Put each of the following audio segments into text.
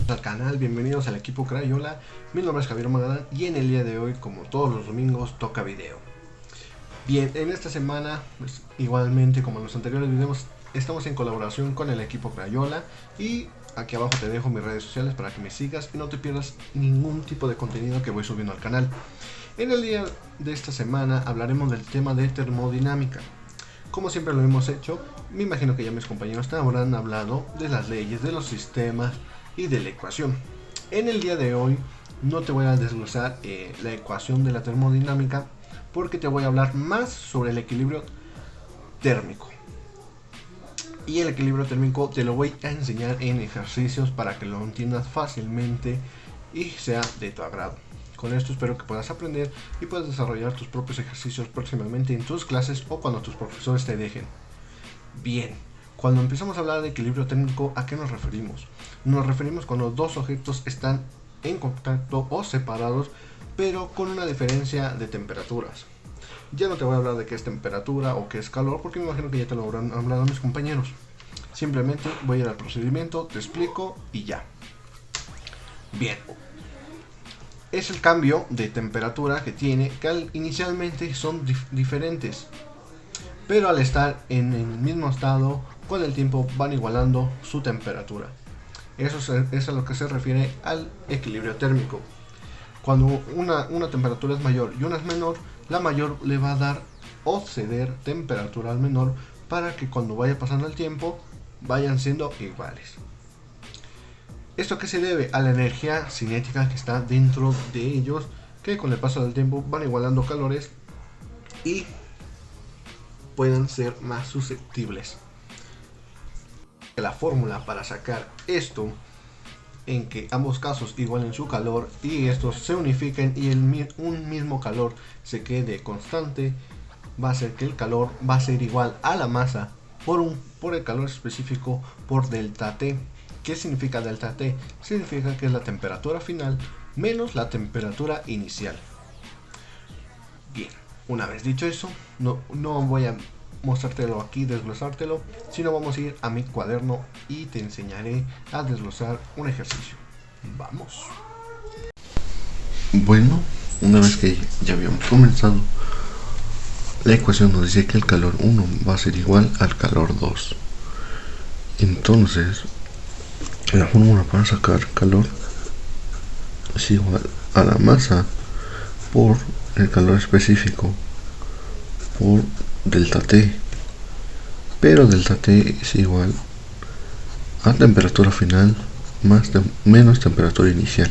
Al canal, bienvenidos al equipo Crayola. Mi nombre es Javier Magadán y en el día de hoy, como todos los domingos, toca video. Bien, en esta semana, pues, igualmente como en los anteriores videos, estamos en colaboración con el equipo Crayola y aquí abajo te dejo mis redes sociales para que me sigas y no te pierdas ningún tipo de contenido que voy subiendo al canal. En el día de esta semana hablaremos del tema de termodinámica. Como siempre lo hemos hecho, me imagino que ya mis compañeros te habrán hablado de las leyes, de los sistemas y de la ecuación. En el día de hoy no te voy a desglosar la ecuación de la termodinámica porque te voy a hablar más sobre el equilibrio térmico. Y el equilibrio térmico te lo voy a enseñar en ejercicios para que lo entiendas fácilmente y sea de tu agrado. Con esto espero que puedas aprender y puedas desarrollar tus propios ejercicios próximamente en tus clases o cuando tus profesores te dejen. Bien, cuando empezamos a hablar de equilibrio térmico, ¿a qué nos referimos? Nos referimos cuando dos objetos están en contacto o separados, pero con una diferencia de temperaturas. Ya no te voy a hablar de qué es temperatura o qué es calor, porque me imagino que ya te lo habrán hablado mis compañeros. Simplemente voy a ir al procedimiento, te explico y ya. Bien. Es el cambio de temperatura que tiene, que inicialmente son diferentes, pero al estar en el mismo estado, con el tiempo van igualando su temperatura. Eso es a lo que se refiere al equilibrio térmico. Cuando una temperatura es mayor y una es menor, la mayor le va a dar o ceder temperatura al menor para que cuando vaya pasando el tiempo vayan siendo iguales. ¿Esto qué se debe? A la energía cinética que está dentro de ellos, que con el paso del tiempo van igualando calores y pueden ser más susceptibles. La fórmula para sacar esto, en que ambos casos igualen su calor y estos se unifiquen y un mismo calor se quede constante, va a ser que el calor va a ser igual a la masa por el calor específico por delta T. ¿Qué significa delta T? Significa que es la temperatura final menos la temperatura inicial. Bien, una vez dicho eso, no voy a mostrártelo aquí, desglosártelo, sino vamos a ir a mi cuaderno y te enseñaré a desglosar un ejercicio. Vamos. Bueno, una vez que ya habíamos comenzado, la ecuación nos dice que el calor 1 va a ser igual al calor 2. Entonces, la fórmula para sacar calor es igual a la masa por el calor específico por delta T, pero delta T es igual a temperatura final menos temperatura inicial.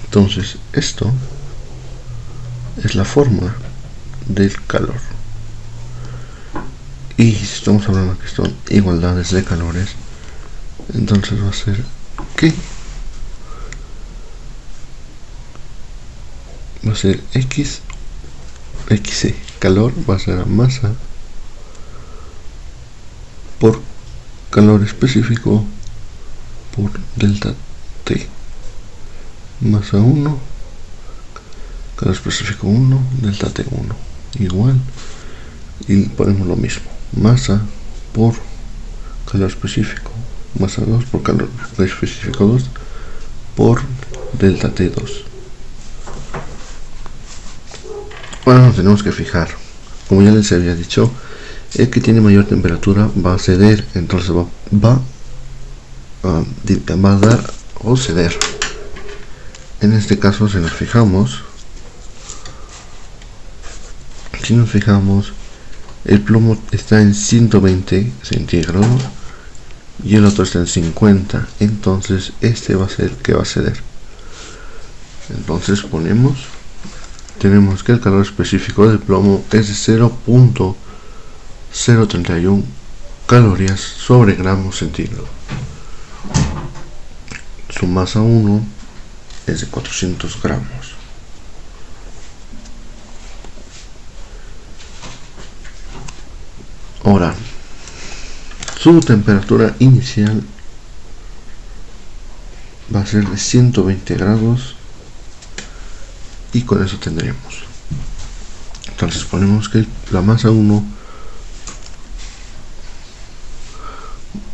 Entonces esto es la fórmula del calor, y si estamos hablando que son igualdades de calores, entonces va a ser que va a ser XC, calor va a ser la masa por calor específico por delta T, masa 1, calor específico 1, delta T 1, igual, y ponemos lo mismo, masa por calor específico, masa 2 por calor específico 2 por delta T 2. Ahora nos tenemos que fijar, como ya les había dicho, el que tiene mayor temperatura va a ceder, entonces va a dar o ceder. En este caso, si nos fijamos, el plomo está en 120 centígrados y el otro está en 50, entonces este va a ser el que va a ceder. Entonces tenemos que el calor específico del plomo es de 0.031 calorías sobre gramos centígrado. Su masa 1 es de 400 gramos. Ahora, su temperatura inicial va a ser de 120 grados y con eso tendremos. Entonces ponemos que la masa 1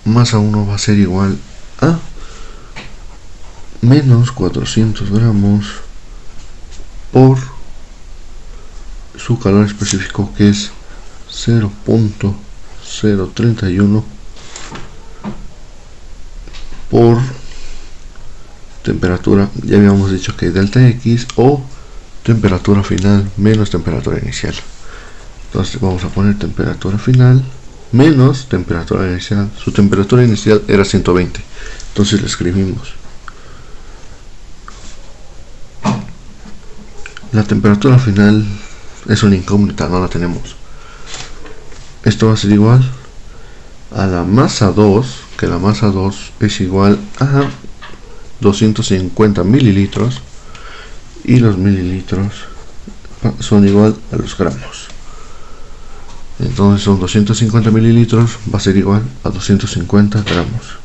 masa 1 va a ser igual a menos 400 gramos por su calor específico, que es 0.031 por temperatura. Ya habíamos dicho que delta X o temperatura final menos temperatura inicial. Entonces vamos a poner temperatura final menos temperatura inicial. Su temperatura inicial era 120, entonces le escribimos. La temperatura final es una incógnita, no la tenemos. Esto va a ser igual a la masa 2, que la masa 2 es igual a 250 mililitros, y los mililitros son igual a los gramos. Entonces son 250 mililitros, va a ser igual a 250 gramos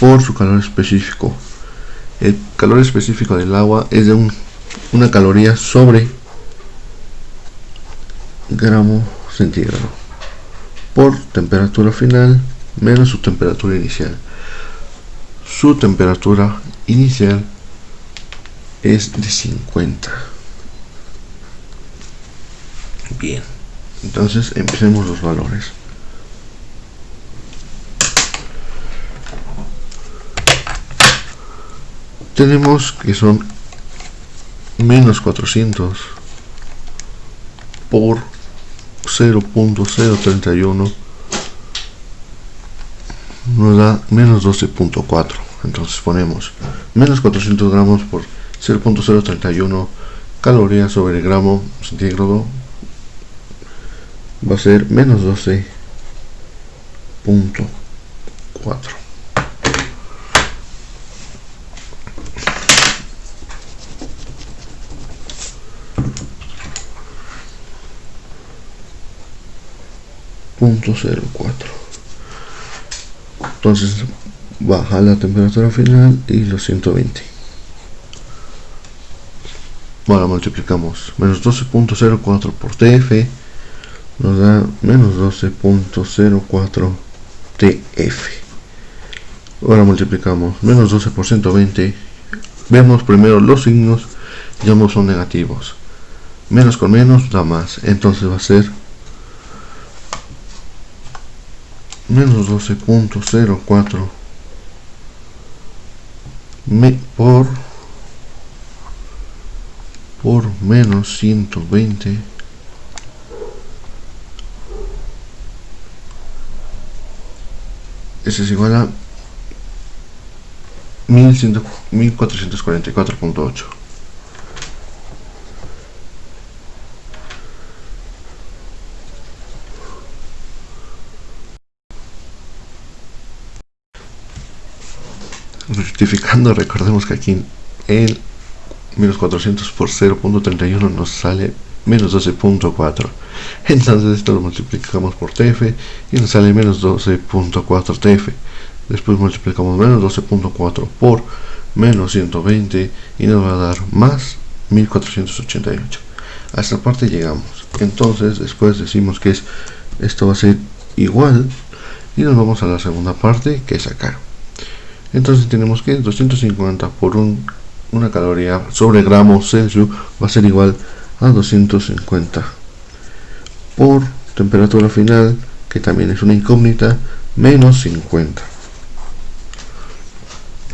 por su calor específico. El calor específico del agua es de una caloría sobre gramo centígrado por temperatura final menos su temperatura inicial. Su temperatura inicial es de 50. Bien, entonces empecemos los valores. Tenemos que son menos 400 por 0.031 nos da menos 12.4. Entonces ponemos menos 400 gramos por 0.031 calorías sobre gramo centígrado, va a ser menos 12.4. .04. Entonces baja la temperatura final y los 120. Ahora multiplicamos menos 12.04 por TF, nos da menos 12.04 TF. Ahora multiplicamos menos 12 por 120. Vemos primero los signos, y ambos son negativos. Menos con menos da más, entonces va a ser menos 12.04 por menos 120 eso es igual a 1444.8. Rectificando, recordemos que aquí el menos 400 por 0.31 nos sale menos 12.4. Entonces esto lo multiplicamos por TF y nos sale menos 12.4 TF. Después multiplicamos menos 12.4 por menos 120 y nos va a dar más 1488. A esta parte llegamos. Entonces después decimos que esto va a ser igual y nos vamos a la segunda parte, que es acá. Entonces tenemos que 250 por una caloría sobre gramo Celsius va a ser igual a 250 por temperatura final, que también es una incógnita, menos 50.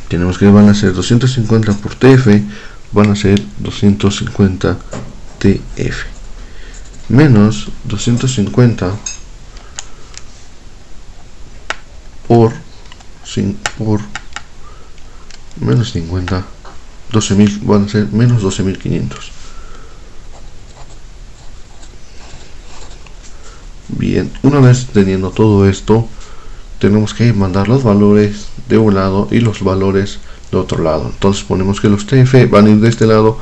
Tenemos que van a ser 250 por TF, van a ser 250 TF menos 250 por menos 50, 12.000, van a ser menos 12.500. Bien, una vez teniendo todo esto, tenemos que mandar los valores de un lado y los valores de otro lado. Entonces ponemos que los TF van a ir de este lado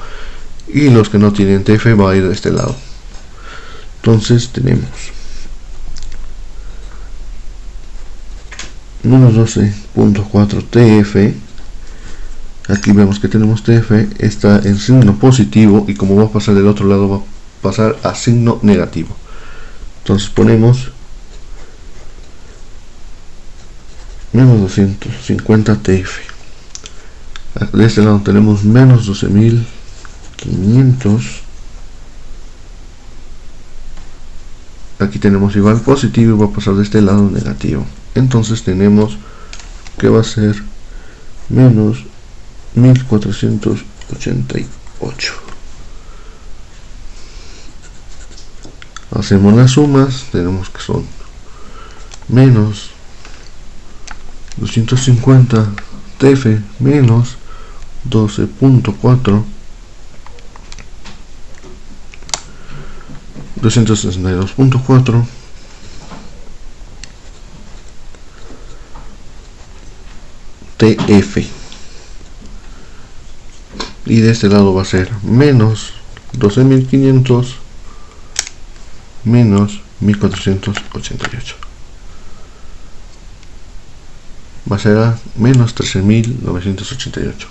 y los que no tienen TF va a ir de este lado. Entonces tenemos menos 12.4 TF. Aquí vemos que tenemos TF, está en signo positivo, y como va a pasar del otro lado va a pasar a signo negativo. Entonces ponemos menos 250 TF. De este lado tenemos menos 12.500. Aquí tenemos igual positivo y va a pasar de este lado negativo. Entonces tenemos que va a ser menos 1488. Hacemos las sumas, tenemos que son menos 250 TF menos 12.4 262.4 TF, y de este lado va a ser menos 12.500 menos 1488, va a ser a menos 13.988.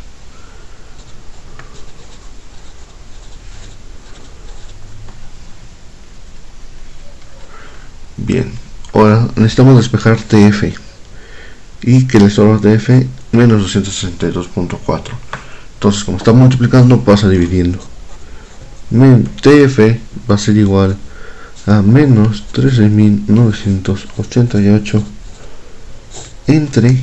Bien, ahora necesitamos despejar TF y que le sobra TF menos 262.4. Entonces, como está multiplicando, pasa dividiendo. TF va a ser igual a menos 13.988 entre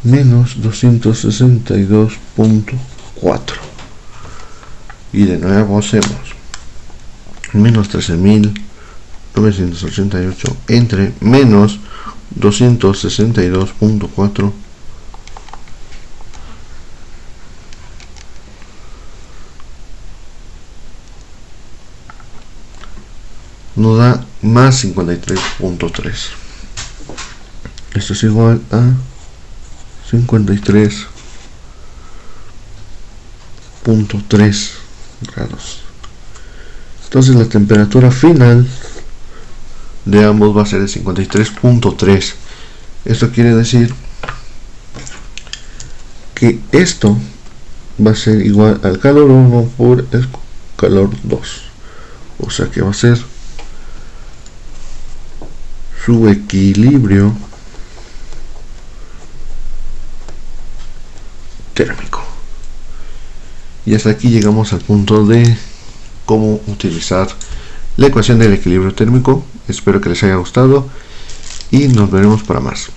menos 262.4. Y de nuevo hacemos menos 13.988 entre menos 262.4 nos da más 53.3. Esto es igual a 53.3 grados. Entonces la temperatura final de ambos va a ser de 53.3. Esto quiere decir que esto va a ser igual al calor 1 por el calor 2. O sea que va a ser su equilibrio térmico. Y hasta aquí llegamos al punto de cómo utilizar la ecuación del equilibrio térmico. Espero que les haya gustado y nos veremos para más.